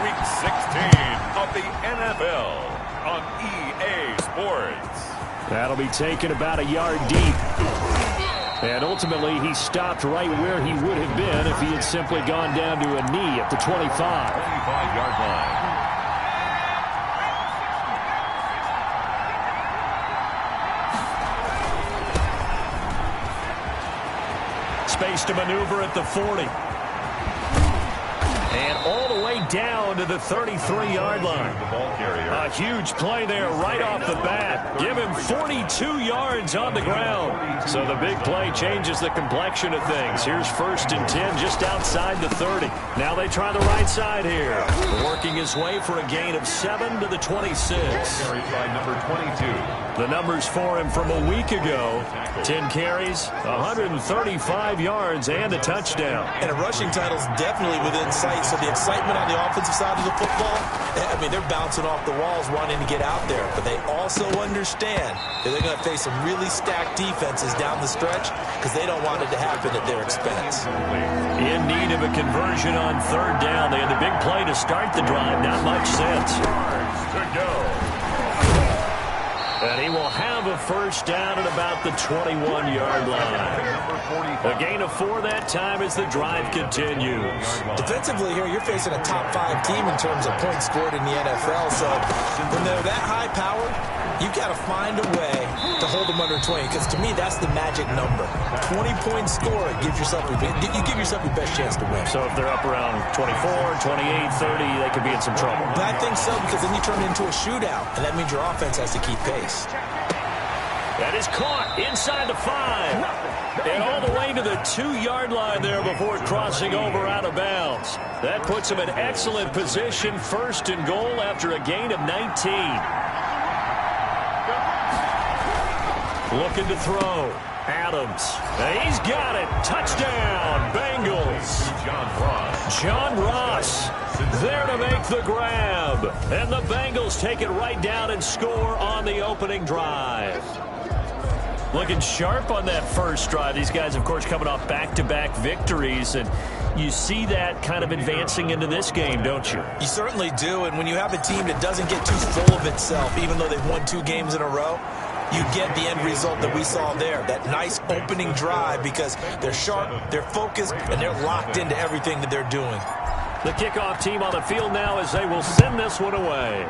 Week 16 of the NFL on EA Sports. That'll be taken about a yard deep. And ultimately, he stopped right where he would have been if he had simply gone down to a knee at the 25. 25-yard line. Space to maneuver at the 40. And all the way down to the 33-yard line. A huge play there right off the bat. Give him 42 yards on the ground. So the big play changes the complexion of things. Here's 1st and 10 just outside the 30. Now they try the right side here. Working his way for a gain of 7 to the 26. Carried by number 22. The numbers for him from a week ago. 10 carries, 135 yards, and a touchdown. And a rushing title's definitely within sight. So the excitement on the offensive side of the football, I mean, they're bouncing off the walls wanting to get out there. But they also understand that they're going to face some really stacked defenses down the stretch because they don't want it to happen at their expense. In need of a conversion on 3rd down. They had the big play to start the drive. Not much sense. To go. And he will have a 1st down at about the 21-yard line. A gain of 4 that time as the drive continues. Defensively here, you're facing a top 5 team in terms of points scored in the NFL. So when they're that high powered, you've got to find a way to hold them under 20. Because to me, that's the magic number. 20-point score, you give yourself your best chance to win. So if they're up around 24, 28, 30, they could be in some trouble. But I think so, because then you turn it into a shootout, and that means your offense has to keep pace. That is caught inside the 5. And all the way to the 2-yard line there before crossing over out of bounds. That puts him in excellent position, 1st and goal after a gain of 19. Looking to throw. Adams. He's got it. Touchdown, Bengals. John Ross there to make the grab. And the Bengals take it right down and score on the opening drive. Looking sharp on that first drive. These guys, of course, coming off back-to-back victories, and you see that kind of advancing into this game, don't you? You certainly do, and when you have a team that doesn't get too full of itself, even though they've won 2 games in a row, you get the end result that we saw there, that nice opening drive, because they're sharp, they're focused, and they're locked into everything that they're doing. The kickoff team on the field now as they will send this one away.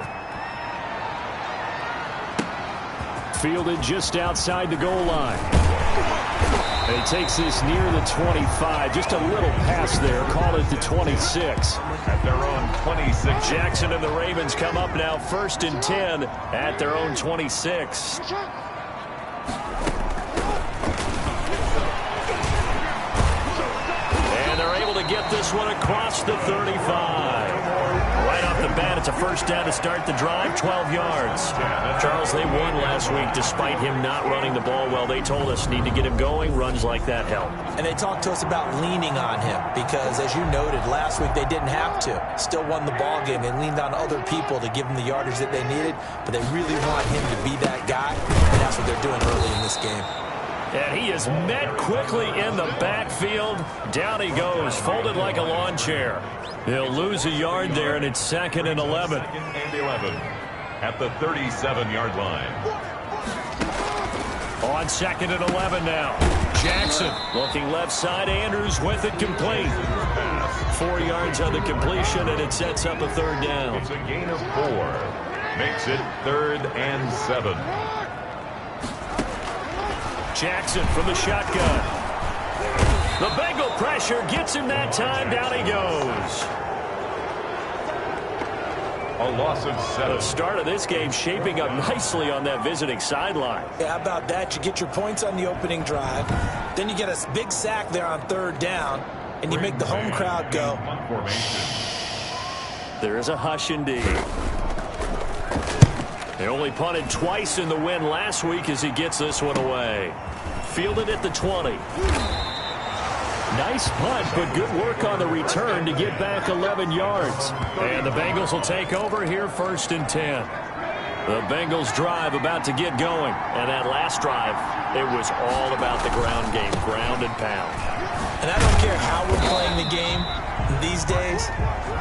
Fielded just outside the goal line. He takes this near the 25. Just a little pass there. Call it the 26. At their own 26. Jackson and the Ravens come up now 1st and 10 at their own 26. And they're able to get this one across the 35. Right off the bat, it's a 1st down to start the drive, 12 yards. Charles, they won last week despite him not running the ball well. They told us need to get him going. Runs like that help. And they talked to us about leaning on him because, as you noted, last week they didn't have to. Still won the ball game. They leaned on other people to give them the yardage that they needed, but they really want him to be that guy, and that's what they're doing early in this game. And he is met quickly in the backfield. Down he goes, folded like a lawn chair. He'll lose a yard there, and it's 2nd and 11. 2nd and 11 at the 37-yard line. On 2nd and 11 now. Jackson looking left side. Andrews with it complete. 4 yards on the completion, and it sets up a 3rd down. It's a gain of 4. Makes it 3rd and 7. Jackson from the shotgun. The Bengal pressure gets him that time. Down he goes. A loss of 7. The start of this game shaping up nicely on that visiting sideline. Yeah, how about that? You get your points on the opening drive. Then you get a big sack there on 3rd down, and you make the home crowd go. There is a hush indeed. They only punted twice in the win last week as he gets this one away. Fielded at the 20. Nice punt, but good work on the return to get back 11 yards. And the Bengals will take over here 1st and 10. The Bengals drive about to get going. And that last drive, it was all about the ground game, ground and pound. And I don't care how we're playing the game, These days,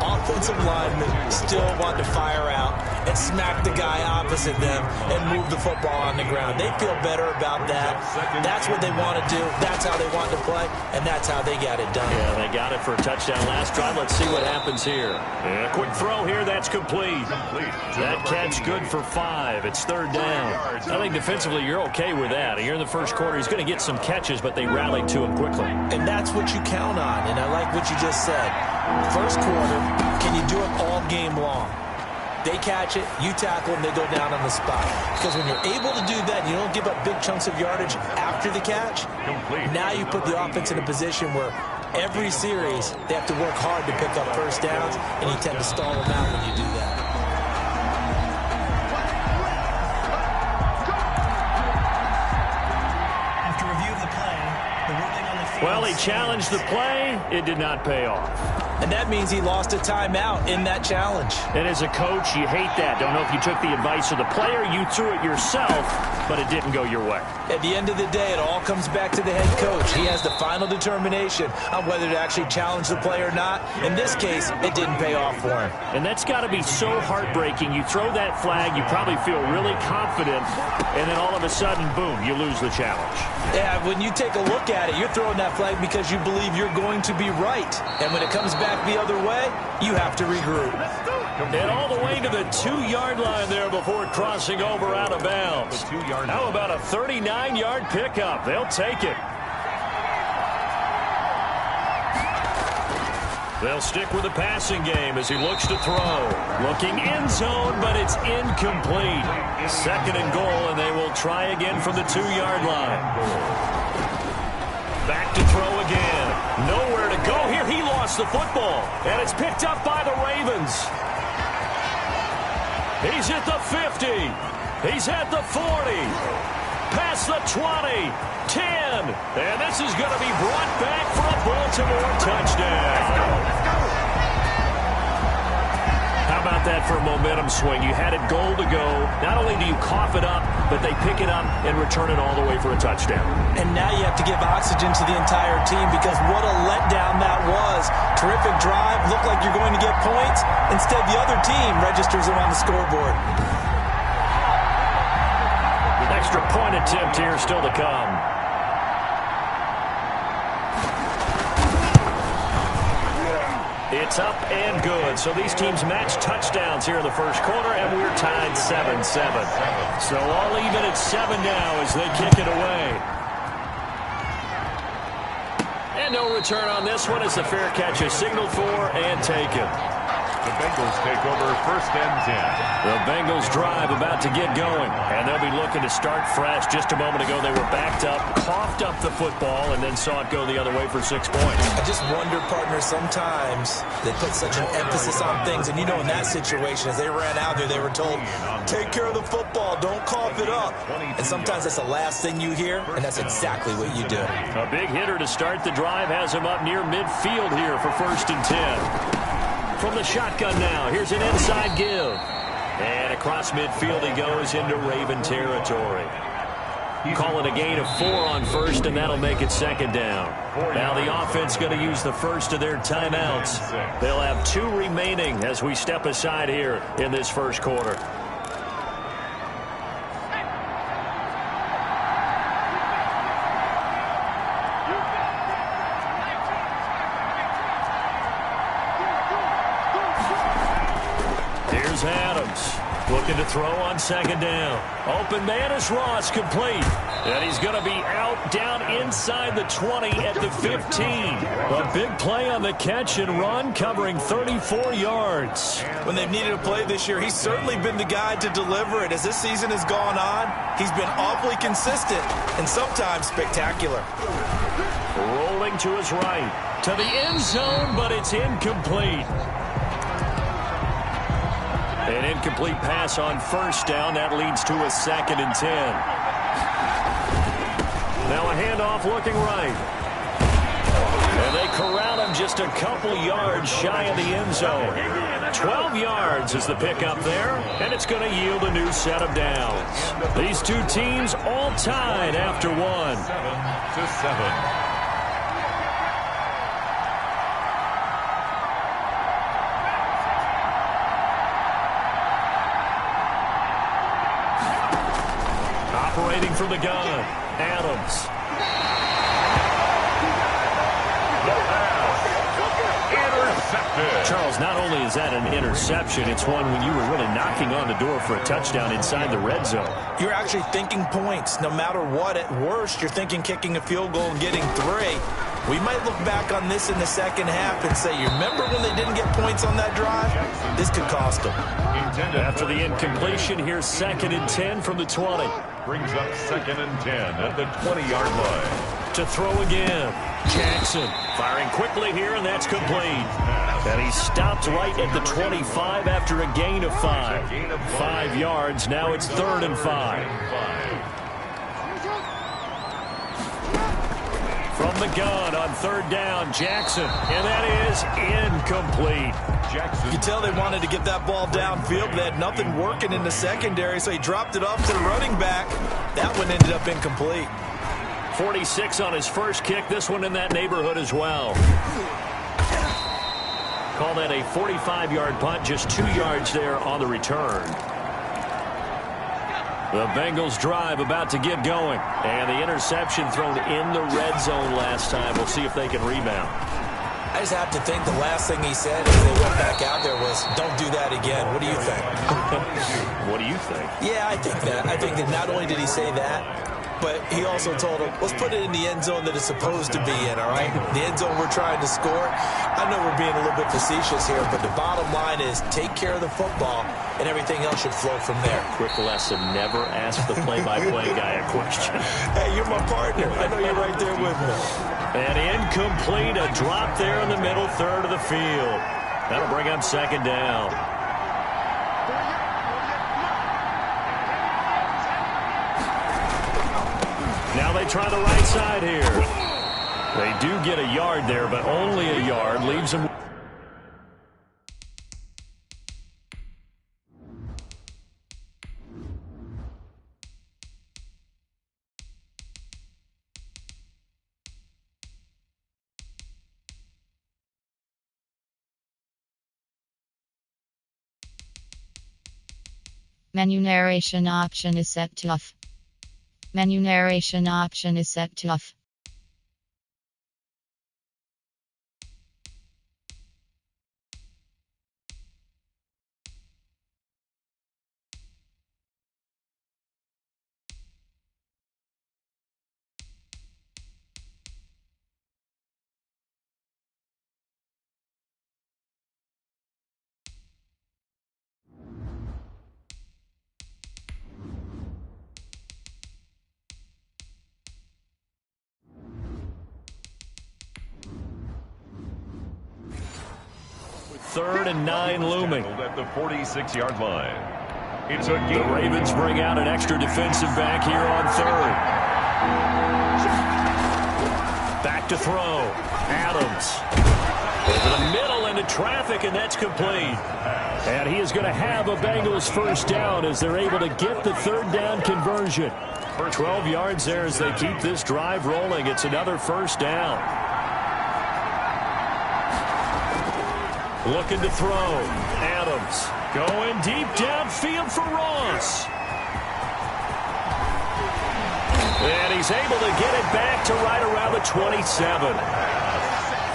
offensive linemen still want to fire out and smack the guy opposite them and move the football on the ground. They feel better about that. That's what they want to do. That's how they want to play, and that's how they got it done. Yeah, they got it for a touchdown last drive. Let's see what happens here. And a quick throw here. That's complete. That catch good for 5. It's 3rd down. I think defensively you're okay with that. Here in the first quarter, he's going to get some catches, but they rallied to him quickly. And that's what you count on, and I like what you just said. First quarter, can you do it all game long? They catch it, you tackle them, they go down on the spot. Because when you're able to do that, you don't give up big chunks of yardage after the catch. Now you put the offense in a position where every series they have to work hard to pick up first downs, and you tend to stall them out when you do that. After review of the play, the ruling on the field. Well, he challenged the play. It did not pay off. And that means he lost a timeout in that challenge. And as a coach, you hate that. Don't know if you took the advice of the player, you threw it yourself, but it didn't go your way. At the end of the day, it all comes back to the head coach. He has the final determination on whether to actually challenge the play or not. In this case, it didn't pay off for him. And that's got to be so heartbreaking. You throw that flag, you probably feel really confident, and then all of a sudden, boom, you lose the challenge. Yeah, when you take a look at it, you're throwing that flag because you believe you're going to be right. And when it comes back the other way, you have to regroup. And all the way to the 2-yard line there before crossing over out of bounds. How about a 39-yard pickup? They'll take it. They'll stick with the passing game as he looks to throw. Looking end zone, but it's incomplete. 2nd and goal, and they will try again from the 2-yard line. Back to throw again. Nowhere to go here. He lost the football, and it's picked up by the Ravens. He's at the 50. He's at the 40. Past the 20. 10. And this is going to be brought back for a Baltimore touchdown. How about that for a momentum swing? You had it goal to go. Not only do you cough it up, but they pick it up and return it all the way for a touchdown. And now you have to give oxygen to the entire team because what a letdown that was. Terrific drive. Looked like you're going to get points. Instead, the other team registers them on the scoreboard. Extra point attempt here still to come. It's up and good. So these teams match touchdowns here in the first quarter, and we're tied 7-7. So all even at 7 now as they kick it away. And no return on this one as the fair catch is signaled for and taken. The Bengals take over 1st and 10. The Bengals drive about to get going, and they'll be looking to start fresh. Just a moment ago, they were backed up, coughed up the football, and then saw it go the other way for 6 points. I just wonder, partner, sometimes they put such an emphasis on things, and you know in that situation, as they ran out there, they were told, take care of the football, don't cough it up. And sometimes that's the last thing you hear, and that's exactly what you do. A big hitter to start the drive has him up near midfield here for 1st and 10. From the shotgun now, here's an inside give. And across midfield he goes into Raven territory. Call it a gain of 4 on 1st, and that'll make it 2nd down. Now the offense going to use the first of their timeouts. They'll have 2 remaining as we step aside here in this first quarter. Looking to throw on 2nd down. Open man is Ross, complete. And he's going to be out down inside the 20 at the 15. A big play on the catch and run, covering 34 yards. When they've needed a play this year, he's certainly been the guy to deliver it. As this season has gone on, he's been awfully consistent and sometimes spectacular. Rolling to his right. To the end zone, but it's incomplete. An incomplete pass on 1st down. That leads to a 2nd and 10. Now a handoff looking right. And they corral him just a couple yards shy of the end zone. 12 yards is the pickup there, and it's going to yield a new set of downs. These 2 teams all tied after 1. 7-7. from the gun. Adams. Intercepted. Charles, not only is that an interception, it's one when you were really knocking on the door for a touchdown inside the red zone. You're actually thinking points. No matter what, at worst, you're thinking kicking a field goal and getting 3. We might look back on this in the second half and say, you remember when they didn't get points on that drive? This could cost them. After the incompletion, here's 2nd and 10 from the 20. Brings up 2nd and 10 at the 20-yard line. To throw again. Jackson firing quickly here, and that's complete. And he stopped right at the 25 after a gain of 5. 5 yards. Now it's 3rd and 5. From the gun on 3rd down, Jackson. And that is incomplete. Jackson. You tell they wanted to get that ball downfield, but they had nothing working in the secondary, so he dropped it off to the running back. That one ended up incomplete. 46 on his first kick. This one in that neighborhood as well. Call that a 45-yard punt, just 2 yards there on the return. The Bengals drive about to get going. And the interception thrown in the red zone last time. We'll see if they can rebound. I just have to think the last thing he said as they went back out there was, don't do that again. What do you think? What do you think? Yeah, I think that. I think that not only did he say that, but he also told him, let's put it in the end zone that it's supposed to be in, all right? The end zone we're trying to score. I know we're being a little bit facetious here, but the bottom line is take care of the football, and everything else should flow from there. Quick lesson, never ask the play-by-play guy a question. Hey, you're my partner. I know you're right there with me. And incomplete, a drop there in the middle third of the field. That'll bring up 2nd down. Now they try the right side here. They do get a yard there, but only a yard. Leaves them. Menu narration option is set to off. Menu narration option is set to off. Third and 9 looming. At the 46-yard line. It's a The Ravens bring out an extra defensive back here on 3rd. Back to throw. Adams. Over the middle into traffic, and that's complete. And he is going to have a Bengals first down as they're able to get the 3rd down conversion. 12 yards there as they keep this drive rolling. It's another first down. Looking to throw. Adams going deep downfield for Ross. And he's able to get it back to right around the 27.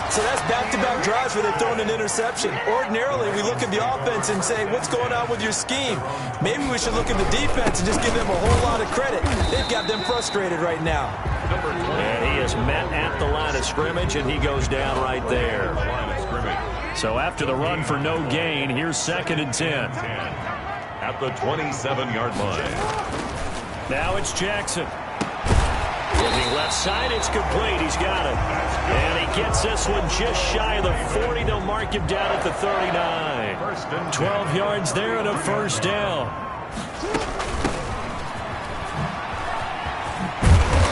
So that's back-to-back drives where they've thrown an interception. Ordinarily, we look at the offense and say, what's going on with your scheme? Maybe we should look at the defense and just give them a whole lot of credit. They've got them frustrated right now. And he is met at the line of scrimmage, and he goes down right there. So after the run for no gain, here's 2nd and 10. At the 27-yard line. Now it's Jackson. Looking left side, it's complete. He's got it. And he gets this one just shy of the 40. They'll mark him down at the 39. 12 yards there and a first down.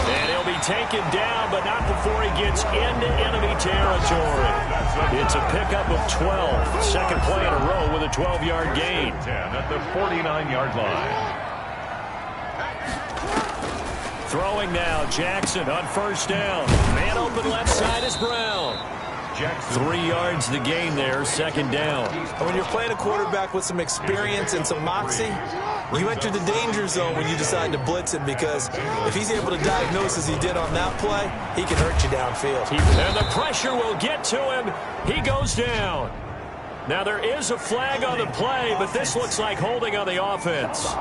And he'll be taken down, but not before he gets into enemy territory. It's a pickup of 12. Second play in a row with a 12-yard gain. 10 at the 49-yard line. Throwing now, Jackson on first down. Man open left side is Brown. 3 yards the gain there, second down. And when you're playing a quarterback with some experience and some moxie, you enter the danger zone when you decide to blitz him, because if he's able to diagnose as he did on that play, he can hurt you downfield. And the pressure will get to him. He goes down. Now there is a flag on the play, but this looks like holding on the offense.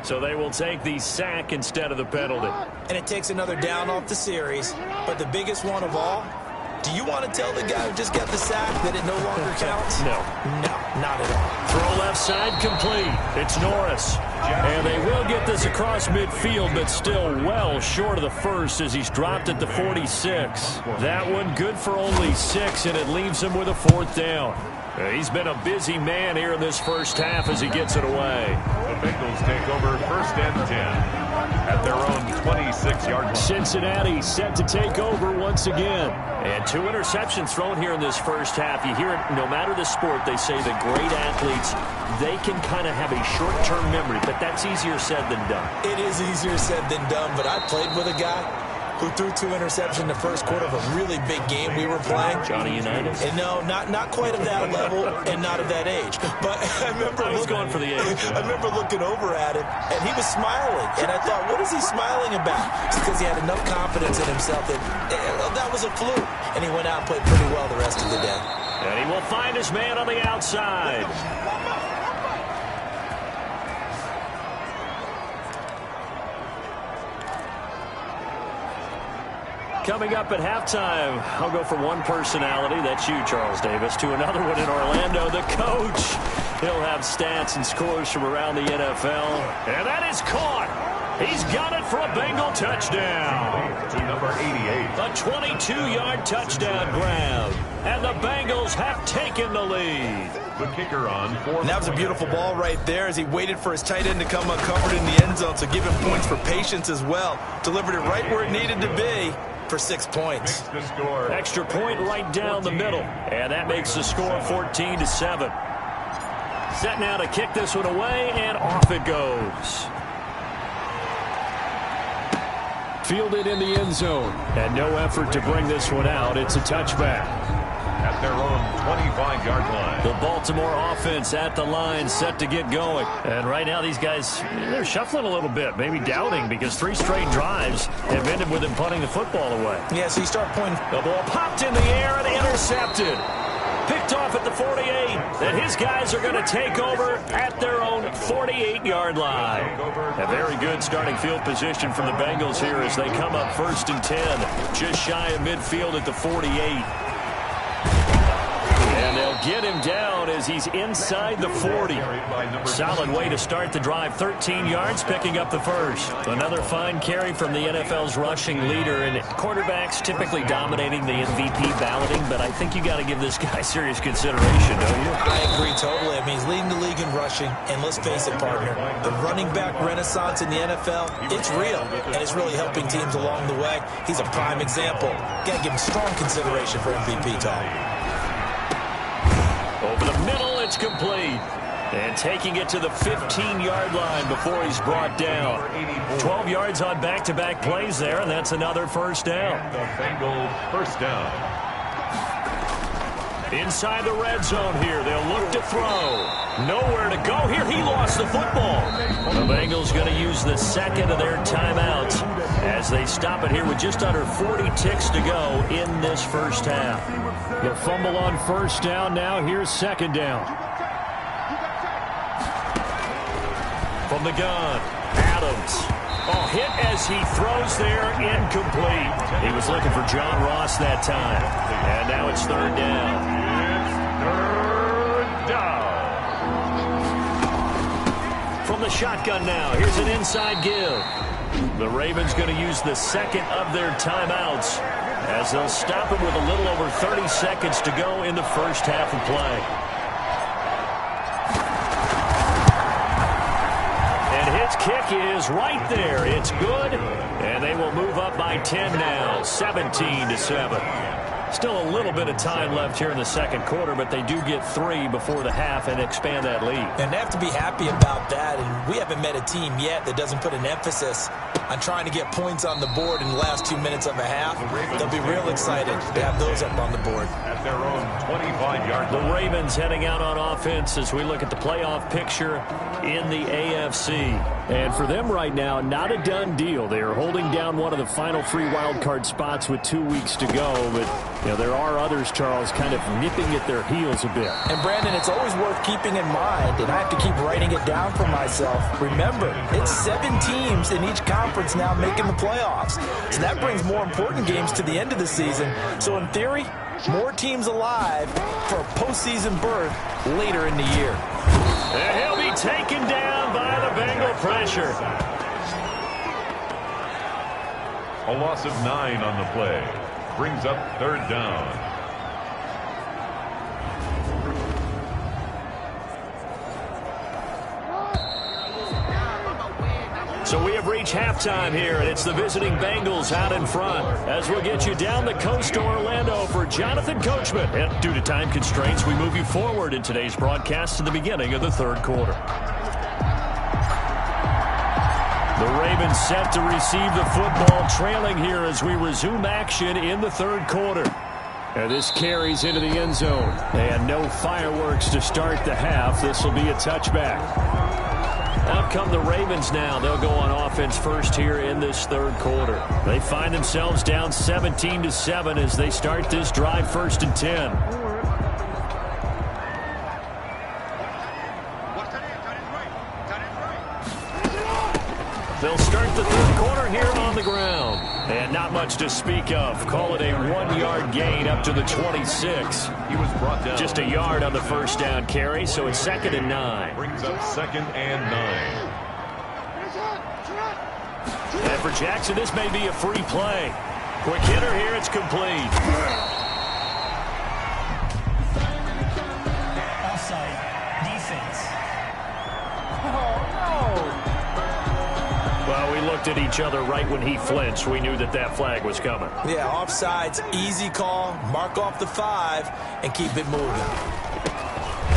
So they will take the sack instead of the penalty. And it takes another down off the series. But the biggest one of all, do you want to tell the guy who just got the sack that it no longer counts? No. No, not at all. Throw left side complete. It's Norris. And they will get this across midfield, but still well short of the first as he's dropped at the 46. That one good for only 6, and it leaves him with a 4th down. He's been a busy man here in this first half as he gets it away. The Bengals take over 1st and 10 at their own 26-yard line. Cincinnati set to take over once again. And 2 interceptions thrown here in this first half. You hear it, no matter the sport, they say the great athletes, they can kind of have a short-term memory, but that's easier said than done. It is easier said than done, but I played with a guy who threw 2 interceptions in the first quarter of a really big game we were playing. Johnny Unitas? And no, not quite of that level and not of that age. But I remember I was going for the age. I remember looking over at him, and he was smiling. And I thought, what is he smiling about? It's because he had enough confidence in himself that that was a fluke. And he went out and played pretty well the rest of the day. And he will find his man on the outside. Coming up at halftime, I'll go from one personality, that's you, Charles Davis, to another one in Orlando, the coach. He'll have stats and scores from around the NFL. And that is caught. He's got it for a Bengal touchdown. To number 88. A 22-yard touchdown grab. And the Bengals have taken the lead. The kicker on 4. And that was a beautiful ball right there as he waited for his tight end to come uncovered in the end zone, so give him points for patience as well. Delivered it right where it needed to be for 6 points. Extra point right down the middle. And that makes the score 14-7. Set now to kick this one away, and off it goes. Fielded in the end zone. And no effort to bring this one out. It's a touchback. At their own 25-yard line. The Baltimore offense at the line, set to get going. And right now these guys, they're shuffling a little bit, maybe doubting, because 3 straight drives have ended with them punting the football away. Yeah, so you start pointing. The ball popped in the air and intercepted. Picked off at the 48. And his guys are going to take over at their own 48-yard line. A very good starting field position from the Bengals here as they come up 1st and 10. Just shy of midfield at the 48. And they'll get him down as he's inside the 40. Solid way to start the drive. 13 yards, picking up the first. Another fine carry from the NFL's rushing leader. And quarterbacks typically dominating the MVP balloting, but I think you got to give this guy serious consideration, don't you? I agree totally. I mean, he's leading the league in rushing. And let's face it, partner, the running back renaissance in the NFL, it's real. And it's really helping teams along the way. He's a prime example. Got to give him strong consideration for MVP talk. Over the middle, it's complete. And taking it to the 15-yard line before he's brought down. 12 yards on back-to-back plays there, and that's another first down. The Bengals first down. Inside the red zone here, they'll look to throw. Nowhere to go here. He lost the football. The Bengals going to use the second of their timeouts as they stop it here with just under 40 ticks to go in this first half. The fumble on first down now. Here's second down. From the gun, Adams. Oh, hit as he throws there, incomplete. He was looking for John Ross that time. And now it's third down. Third down. From the shotgun now, here's an inside give. The Ravens going to use the second of their timeouts as they'll stop him with a little over 30 seconds to go in the first half of play. And his kick is right there. It's good, and they will move up by 10 now, 17-7. Still a little bit of time left here in the second quarter, but they do get 3 before the half and expand that lead. And they have to be happy about that. And we haven't met a team yet that doesn't put an emphasis on trying to get points on the board in the last 2 minutes of a half. They'll be real excited to have those up on the board. At their own 25-yard line. The Ravens heading out on offense as we look at the playoff picture in the AFC. And for them right now, not a done deal. They are holding down one of the final 3 wildcard spots with 2 weeks to go. But, you know, there are others, Charles, kind of nipping at their heels a bit. And, Brandon, it's always worth keeping in mind, and I have to keep writing it down for myself. Remember, it's 7 teams in each conference now making the playoffs. So that brings more important games to the end of the season. So, in theory, more teams alive for a postseason berth later in the year. And he'll be taken down by the Bengal pressure. A loss of 9 on the play. Brings up 3rd down. So we have reached halftime here, and it's the visiting Bengals out in front. As we'll get you down the coast to Orlando for Jonathan Coachman. And due to time constraints, we move you forward in today's broadcast to the beginning of the 3rd quarter. The Ravens set to receive the football, trailing here as we resume action in the 3rd quarter. And this carries into the end zone. And no fireworks to start the half. This will be a touchback. Out come the Ravens now. They'll go on offense first here in this 3rd quarter. They find themselves down 17-7 as they start this drive 1st and 10. They'll start the 3rd quarter here on the ground. And not much to speak of. Call it a 1-yard gain up to the 26. He was brought down. Just a yard on the first down carry, so it's 2nd and 9. Brings up 2nd and 9. And for Jackson, this may be a free play. Quick hitter here, it's complete. Offside. Defense. Well, we looked at each other right when he flinched. We knew that that flag was coming. Yeah, offsides, easy call, mark off the 5, and keep it moving.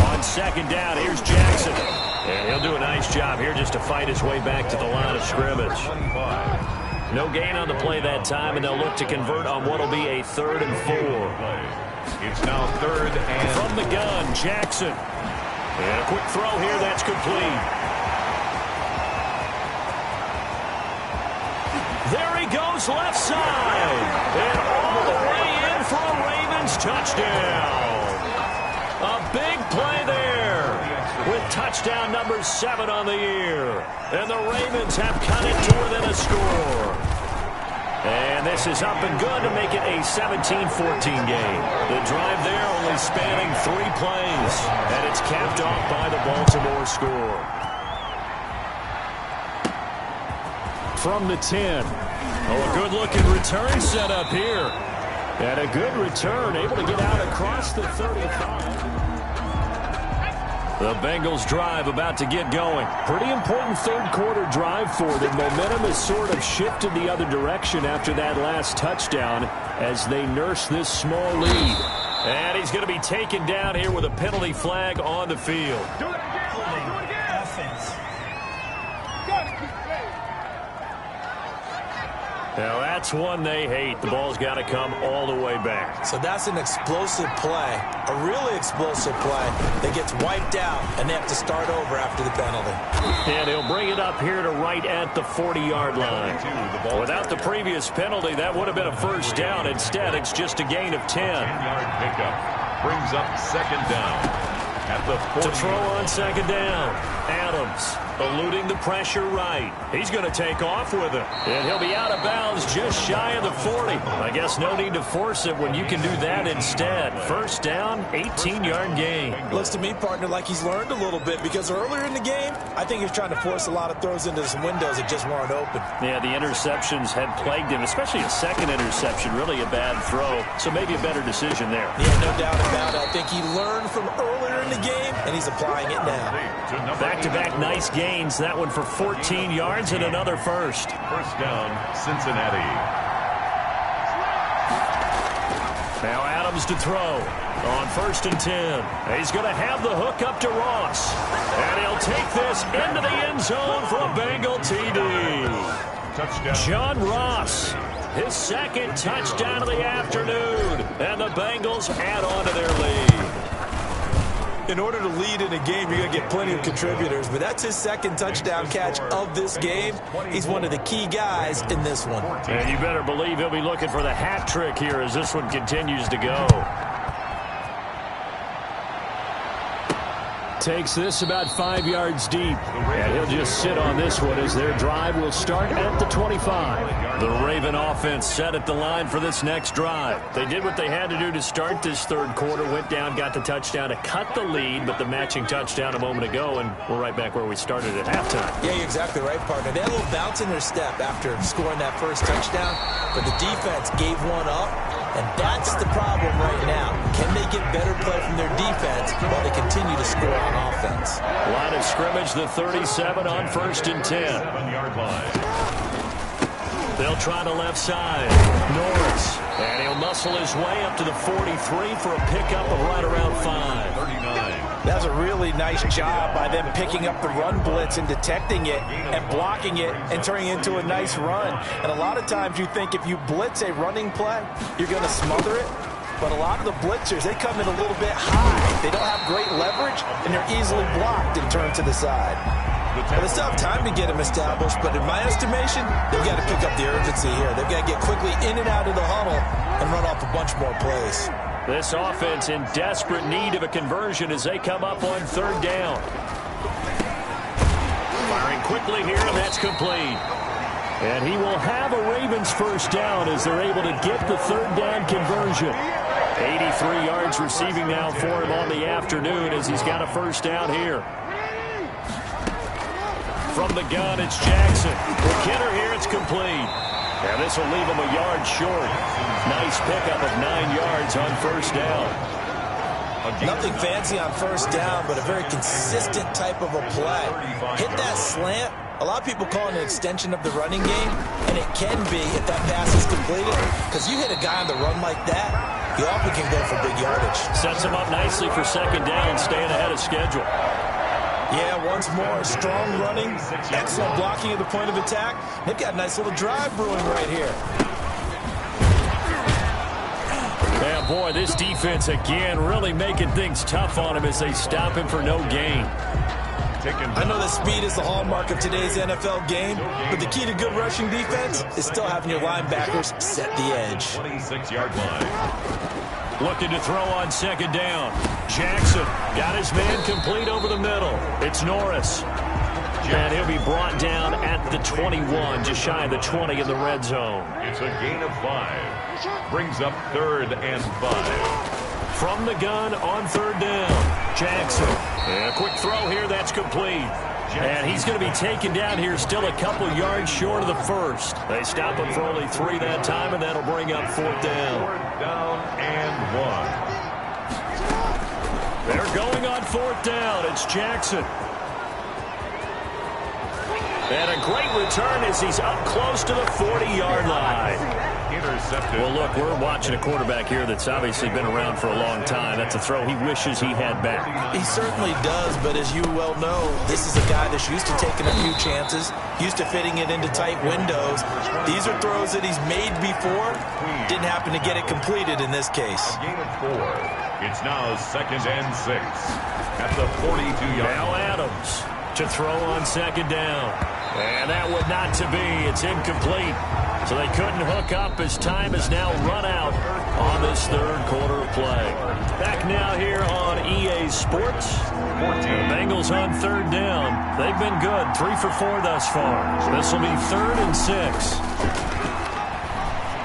On 2nd down, here's Jackson. And he'll do a nice job here just to fight his way back to the line of scrimmage. No gain on the play that time, and they'll look to convert on what will be a 3rd and 4. It's now 3rd and... From the gun, Jackson. And a quick throw here, that's complete. There he goes, left side. And all the way in for a Ravens touchdown. A big play there with touchdown number 7 on the year. And the Ravens have cut it to within a score. And this is up and good to make it a 17-14 game. The drive there only spanning 3 plays. And it's capped off by the Baltimore score. From the 10. Oh, a good-looking return set up here. And a good return, able to get out across the 35. The Bengals drive about to get going. Pretty important 3rd quarter drive for them. Momentum has sort of shifted the other direction after that last touchdown as they nurse this small lead. And he's going to be taken down here with a penalty flag on the field. Holding. Offense. Now that's one they hate. The ball's got to come all the way back. So that's an explosive play, a really explosive play that gets wiped out, and they have to start over after the penalty. And he'll bring it up here to right at the 40-yard line. Without the previous penalty, that would have been a 1st down. Instead, it's just a gain of 10. 10-yard pickup. Brings up 2nd down. At the 40. To throw on 2nd down. Adams eluding the pressure right. He's going to take off with it. And he'll be out of bounds just shy of the 40. I guess no need to force it when you can do that instead. 1st down, 18-yard gain. Looks to me, partner, like he's learned a little bit because earlier in the game, I think he was trying to force a lot of throws into some windows that just weren't open. Yeah, the interceptions had plagued him, especially a 2nd interception. Really a bad throw. So maybe a better decision there. Yeah, no doubt about it. I think he learned from earlier in the game, and he's applying it now. Back-to-back nice gains. That one for 14 yards and another 1st. 1st down, Cincinnati. Now Adams to throw on 1st and 10. He's going to have the hook up to Ross. And he'll take this into the end zone for a Bengal TD. Touchdown. John Ross, his 2nd touchdown of the afternoon. And the Bengals add on to their lead. In order to lead in a game, you're going to get plenty of contributors, but that's his 2nd touchdown catch of this game. He's one of the key guys in this one. And you better believe he'll be looking for the hat trick here as this one continues to go. Takes this about 5 yards deep. And he'll just sit on this one as their drive will start at the 25. The Raven offense set at the line for this next drive. They did what they had to do to start this 3rd quarter, went down, got the touchdown to cut the lead, but the matching touchdown a moment ago, and we're right back where we started at halftime. Yeah, you're exactly right, partner. They had a little bounce in their step after scoring that first touchdown, but the defense gave one up. And that's the problem right now. Can they get better play from their defense while they continue to score on offense? Line of scrimmage, the 37 on 1st and 10. 7-yard line. They'll try the left side. Norris. And he'll muscle his way up to the 43 for a pickup of right around 5. 39. That was a really nice job by them picking up the run blitz and detecting it and blocking it and turning it into a nice run. And a lot of times you think if you blitz a running play, you're going to smother it. But a lot of the blitzers, they come in a little bit high. They don't have great leverage, and they're easily blocked and turned to the side. Well, they still have time to get them established, but in my estimation, they've got to pick up the urgency here. They've got to get quickly in and out of the huddle and run off a bunch more plays. This offense in desperate need of a conversion as they come up on 3rd down. Firing quickly here, and that's complete. And he will have a Ravens 1st down as they're able to get the 3rd down conversion. 83 yards receiving now for him on the afternoon as he's got a 1st down here. From the gun, it's Jackson. McKinnon here, it's complete. And this will leave him a yard short. Nice pickup of 9 yards on 1st down. Nothing fancy on 1st down, but a very consistent type of a play. Hit that slant. A lot of people call it an extension of the running game, and it can be if that pass is completed, because you hit a guy on the run like that, you often can go for big yardage. Sets him up nicely for 2nd down, staying ahead of schedule. Yeah, once more, strong running, excellent blocking at the point of attack. They've got a nice little drive brewing right here. Yeah, boy, this defense again really making things tough on him as they stop him for no gain. I know that speed is the hallmark of today's NFL game, but the key to good rushing defense is still having your linebackers set the edge. 26-yard line. Looking to throw on 2nd down. Jackson got his man complete over the middle. It's Norris. And he'll be brought down at the 21, just shy of the 20 in the red zone. It's a gain of 5. Brings up 3rd and 5. From the gun on 3rd down. Jackson. And a quick throw here, that's complete. And he's going to be taken down here still a couple yards short of the 1st. They stop him for only 3 that time, and that'll bring up 4th down. 4th down and 1. They're going on 4th down. It's Jackson. And a great return as he's up close to the 40-yard line. Intercepted. Well, look, we're watching a quarterback here that's obviously been around for a long time. That's a throw he wishes he had back. He certainly does, but as you well know, this is a guy that's used to taking a few chances, used to fitting it into tight windows. These are throws that he's made before. Didn't happen to get it completed in this case. A gain of 4. It's now 2nd and 6 at the 42-yard line. Now Adams to throw on 2nd down. And that would not to be. It's incomplete. So they couldn't hook up as time has now run out on this 3rd quarter of play. Back now here on EA Sports. The Bengals on 3rd down. They've been good. 3 for 4 thus far. This will be 3rd and 6.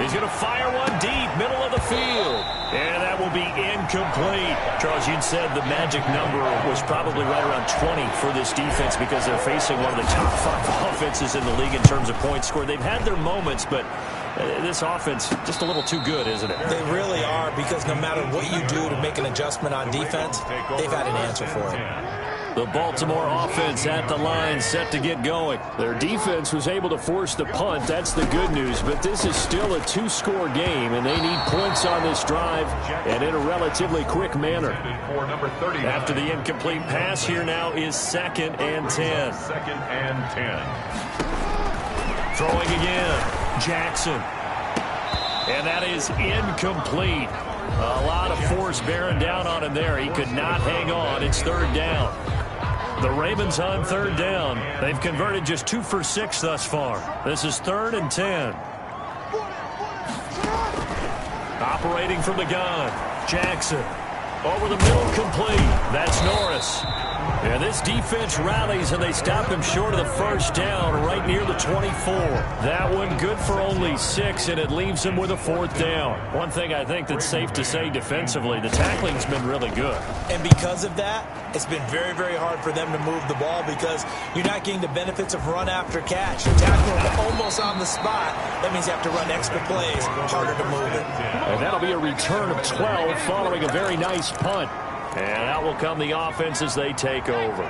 He's going to fire one deep, middle of the field. And that will be incomplete. Charles, you'd said the magic number was probably right around 20 for this defense because they're facing one of the top 5 offenses in the league in terms of points scored. They've had their moments, but this offense just a little too good, isn't it? They really are, because no matter what you do to make an adjustment on defense, they've had an answer for it. The Baltimore offense at the line, set to get going. Their defense was able to force the punt. That's the good news. But this is still a two-score game, and they need points on this drive and in a relatively quick manner. After the incomplete pass, here now is 2nd and 10. 2nd and 10. Throwing again. Jackson. And that is incomplete. A lot of force bearing down on him there. He could not hang on. It's 3rd down. The Ravens on 3rd down. They've converted just 2 for 6 thus far. This is 3rd and 10. Operating from the gun. Jackson. Over the middle, complete. That's Norris. And this defense rallies, and they stop him short of the 1st down right near the 24. That one good for only 6, and it leaves him with a 4th down. One thing I think that's safe to say defensively, the tackling's been really good. And because of that, it's been very, very hard for them to move the ball because you're not getting the benefits of run after catch. You're tackling almost on the spot. That means you have to run extra plays, harder to move it. And that'll be a return of 12 following a very nice punt. And out will come the offense as they take over.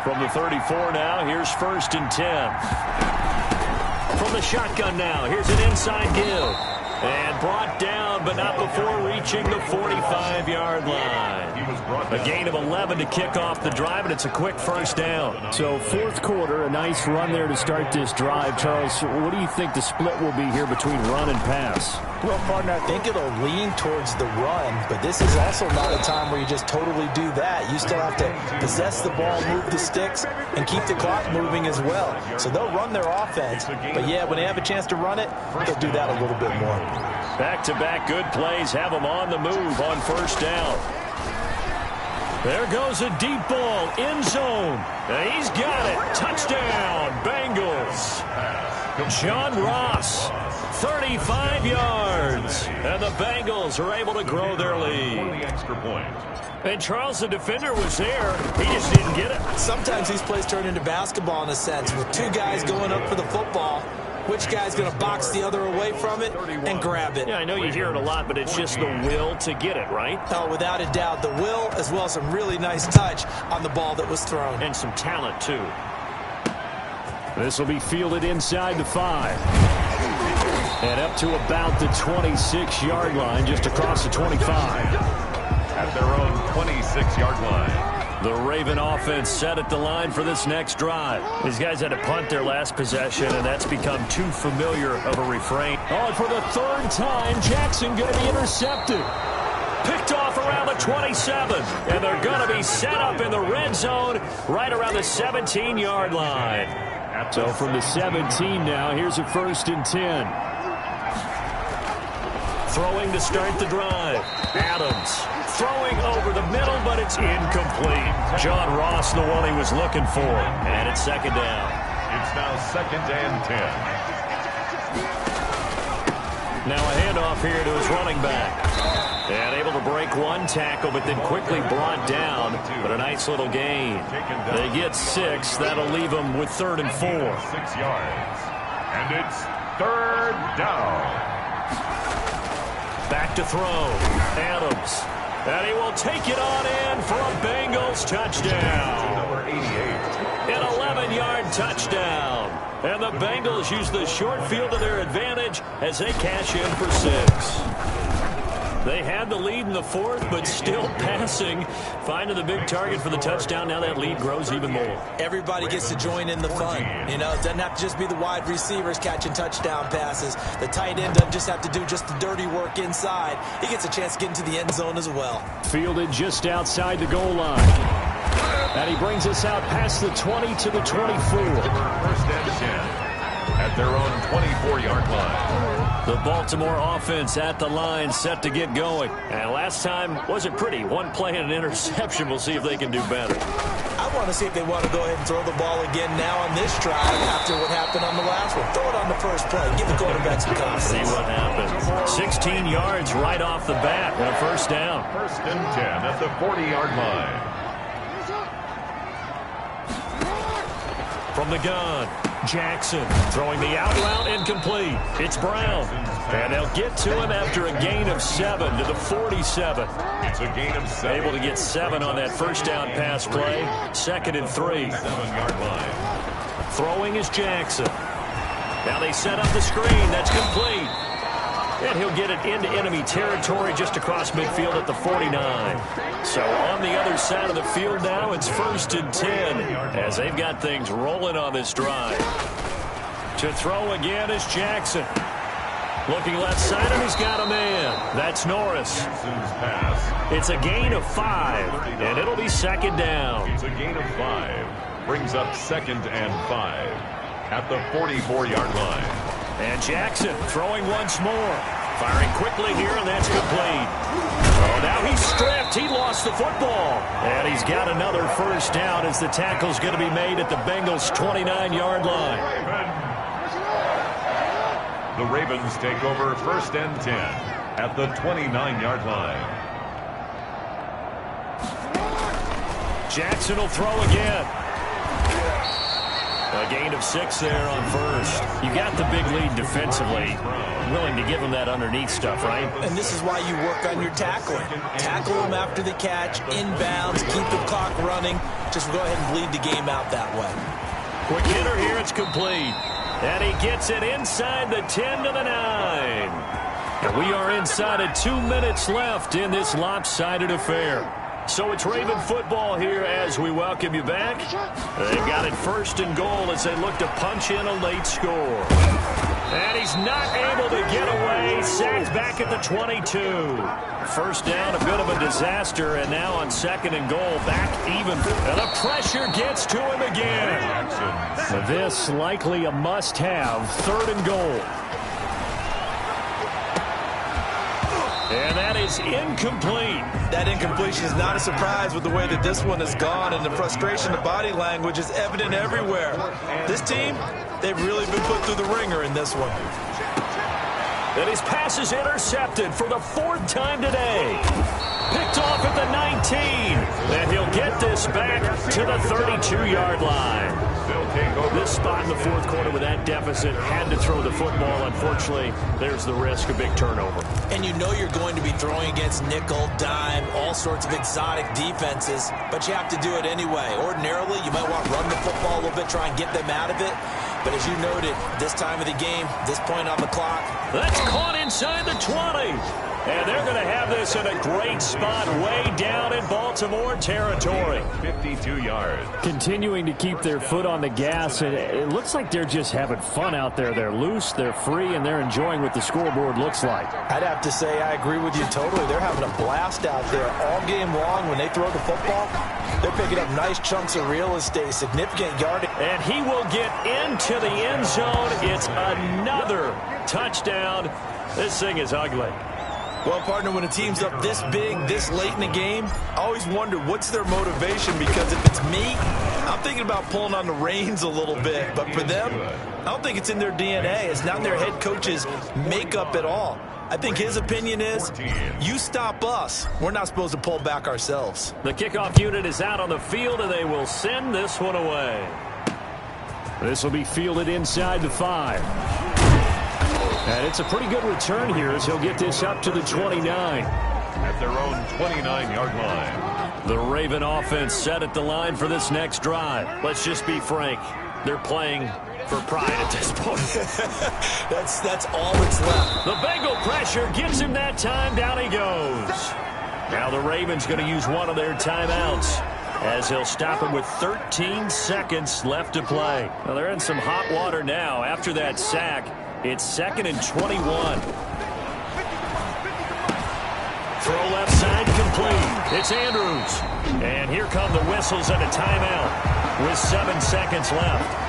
From the 34 now, here's 1st and 10. From the shotgun now, here's an inside give. And brought down, but not before reaching the 45-yard line. A gain of 11 to kick off the drive, and it's a quick 1st down. So 4th quarter, a nice run there to start this drive. Charles, what do you think the split will be here between run and pass? Well, partner, I think it'll lean towards the run, but this is also not a time where you just totally do that. You still have to possess the ball, move the sticks, and keep the clock moving as well. So they'll run their offense, but yeah, when they have a chance to run it, they'll do that a little bit more. Back-to-back good plays have them on the move on 1st down. There goes a deep ball, end zone. And he's got it. Touchdown, Bengals. John Ross, 35 yards. And the Bengals are able to grow their lead. And Charles, the defender, was there. He just didn't get it. Sometimes these plays turn into basketball in a sense, with 2 guys going up for the football. Which guy's going to box the other away from it and grab it? Yeah, I know you hear it a lot, but it's just the will to get it, right? Oh, without a doubt. The will, as well as some really nice touch on the ball that was thrown. And some talent, too. This will be fielded inside the 5. And up to about the 26-yard line, just across the 25. At their own 26-yard line. The Raven offense set at the line for this next drive. These guys had to punt their last possession, and that's become too familiar of a refrain. Oh, and for the 3rd time, Jackson going to be intercepted. Picked off around the 27, and they're going to be set up in the red zone right around the 17-yard line. So from the 17 now, here's a 1st and 10. Throwing to start the drive. Adams throwing over the middle, but it's incomplete. John Ross, the one he was looking for. And it's 2nd down. It's now 2nd and 10. Now a handoff here to his running back. And able to break one tackle, but then quickly brought down. But a nice little gain. They get 6. That'll leave them with 3rd and 4. 6 yards. And it's 3rd down. Back to throw. Adams. And he will take it on in for a Bengals touchdown. Number 88. An 11-yard touchdown. And the Bengals use the short field to their advantage as they cash in for 6. They had the lead in the 4th, but still passing. Finding the big target for the touchdown. Now that lead grows even more. Everybody gets to join in the fun. You know, it doesn't have to just be the wide receivers catching touchdown passes. The tight end doesn't just have to do just the dirty work inside. He gets a chance to get into the end zone as well. Fielded just outside the goal line. And he brings us out past the 20 to the 24. 1st and 10. At their own 24-yard line. The Baltimore offense at the line, set to get going. And last time wasn't pretty. One play and an interception. We'll see if they can do better. I want to see if they want to go ahead and throw the ball again now on this drive after what happened on the last one. Throw it on the first play. Give the quarterback some confidence. See what happens. 16 yards right off the bat and a 1st down. 1st and 10 at the 40-yard line. From the gun, Jackson throwing the out route incomplete. It's Brown. And they'll get to him after a gain of 7 to the 47. It's a gain of 7. Able to get 7 on that first down pass play. 2nd and 3. 7-yard line. Throwing is Jackson. Now they set up the screen. That's complete. And he'll get it into enemy territory just across midfield at the 49. So on the other side of the field now, it's 1st and 10 as they've got things rolling on this drive. To throw again is Jackson. Looking left side, and he's got a man. That's Norris. It's a gain of 5, and it'll be 2nd down. It's a gain of 5. Brings up 2nd and 5 at the 44-yard line. And Jackson throwing once more. Firing quickly here, and that's complete. Oh, now he's stripped. He lost the football. And he's got another first down as the tackle's going to be made at the Bengals' 29-yard line. The Ravens take over 1st and 10 at the 29-yard line. Jackson will throw again. A gain of 6 there on first. You got the big lead defensively. Willing to give him that underneath stuff, right? And this is why you work on your tackling. Tackle him after the catch, inbounds, keep the clock running. Just go ahead and bleed the game out that way. Quick hitter here, it's complete. And he gets it inside the 10 to the 9. And we are inside of 2 minutes left in this lopsided affair. So it's Raven football here as we welcome you back. They've got it 1st and goal as they look to punch in a late score. And he's not able to get away. Sacked back at the 22. First down, a bit of a disaster, and now on 2nd and goal, back even. And the pressure gets to him again. This likely a must-have, 3rd and goal. And that is incomplete. That incompletion is not a surprise with the way that this one has gone, and the frustration, the body language is evident everywhere. This team, they've really been put through the ringer in this one. And his pass is intercepted for the 4th time today. Picked off at the 19. And he'll get this back to the 32-yard line. This spot in the 4th quarter with that deficit had to throw the football. Unfortunately, there's the risk of big turnover. And you know you're going to be throwing against nickel, dime, all sorts of exotic defenses, but you have to do it anyway. Ordinarily, you might want to run the football a little bit, try and get them out of it. But as you noted, this time of the game, this point on the clock. That's caught inside the 20. And they're going to have this in a great spot way down in Baltimore territory. 52 yards. Continuing to keep their foot on the gas, and it looks like they're just having fun out there. They're loose, they're free, and they're enjoying what the scoreboard looks like. I'd have to say I agree with you totally. They're having a blast out there all game long. When they throw the football, they're picking up nice chunks of real estate, significant yardage. And he will get into the end zone. It's another touchdown. This thing is ugly. Well, partner, when a team's up this big, this late in the game, I always wonder what's their motivation, because if it's me, I'm thinking about pulling on the reins a little bit. But for them, I don't think it's in their DNA. It's not in their head coach's makeup at all. I think his opinion is, you stop us. We're not supposed to pull back ourselves. The kickoff unit is out on the field, and they will send this one away. This will be fielded inside the 5. And it's a pretty good return here as he'll get this up to the 29. At their own 29-yard line. The Raven offense set at the line for this next drive. Let's just be frank. They're playing for pride at this point. That's all that's left. The Bengal pressure gives him that time. Down he goes. Now the Ravens going to use one of their timeouts, as he'll stop him with 13 seconds left to play. Well, they're in some hot water now after that sack. It's 2nd and 21. Throw left side complete. It's Andrews. And here come the whistles and a timeout with 7 seconds left.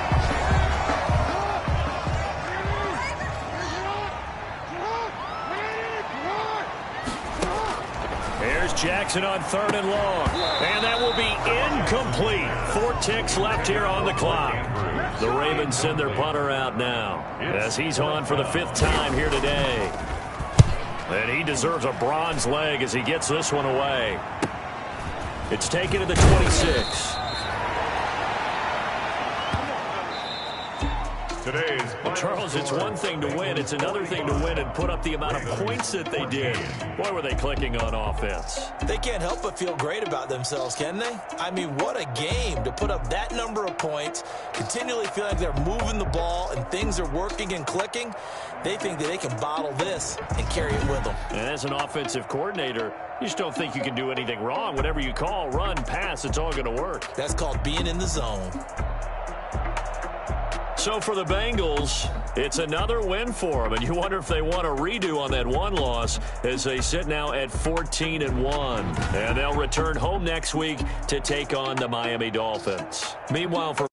Here's Jackson on 3rd and long. And that will be incomplete. 4 ticks left here on the clock. The Ravens send their punter out now, as he's on for the 5th time here today. And he deserves a bronze leg as he gets this one away. It's taken to the 26. today's final Charles, it's score. one thing to win. It's another thing to win and put up the amount of points that they did. Boy, were they clicking on offense. They can't help but feel great about themselves, can they? I mean, what a game to put up that number of points, continually feel like they're moving the ball and things are working and clicking. They think that they can bottle this and carry it with them. And as an offensive coordinator, you just don't think you can do anything wrong. Whatever you call, run, pass, it's all going to work. That's called being in the zone. So for the Bengals, it's another win for them, and you wonder if they want a redo on that one loss as they sit now at 14-1. And they'll return home next week to take on the Miami Dolphins. Meanwhile, for